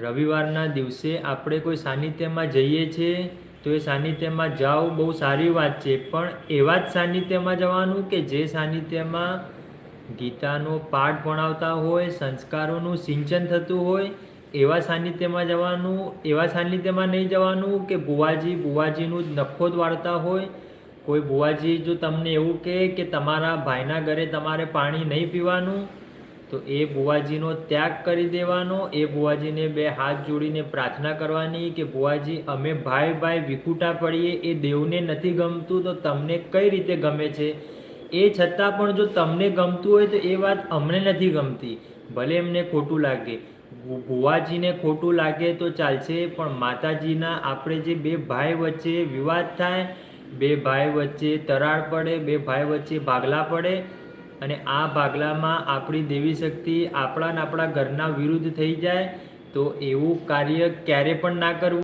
રવિવારના દિવસે આપણે કોઈ સાનિધ્યમાં જઈએ છીએ તો એ સાનિધ્યમાં જાઓ, બહુ સારી વાત છે, પણ એવા જ સાનિધ્યમાં જવાનું કે જે સાનિધ્યમાં ગીતાનો પાઠ ભણાવતા હોય, સંસ્કારોનું સિંચન થતું હોય એવા સાનિધ્યમાં જવાનું. એવા સાનિધ્યમાં નહીં જવાનું કે બુવાજીનું જ નખોદ વાળતા હોય. કોઈ બુવાજી જો તમને એવું કહે કે તમારા ભાઈના ઘરે તમારે પાણી નહીં પીવાનું, તો એ બુવાજીનો ત્યાગ કરી દેવાનો. એ બુવાજીને બે હાથ જોડીને પ્રાર્થના કરવાની કે બુવાજી, અમે ભાઈ વિખૂટા પડીએ, એ દેવને નથી ગમતું તો તમને કઈ રીતે ગમે છે? એ છતાં પણ જો તમને ગમતું હોય તો એ વાત અમને નથી ગમતી. ભલે એમને ખોટું લાગે, બુવાજીને ખોટું લાગે તો ચાલશે, પણ માતાજીના આપણે જે બે ભાઈ વચ્ચે વિવાદ થાય, બે ભાઈ વચ્ચે તરાર પડે, બે ભાઈ વચ્ચે ભાગલા પડે અને આ ભાગલામાં આપણી દેવી શક્તિ આપણા ઘરના વિરુદ્ધ થઈ જાય, તો એવું કાર્ય ક્યારે પણ ના કરવું.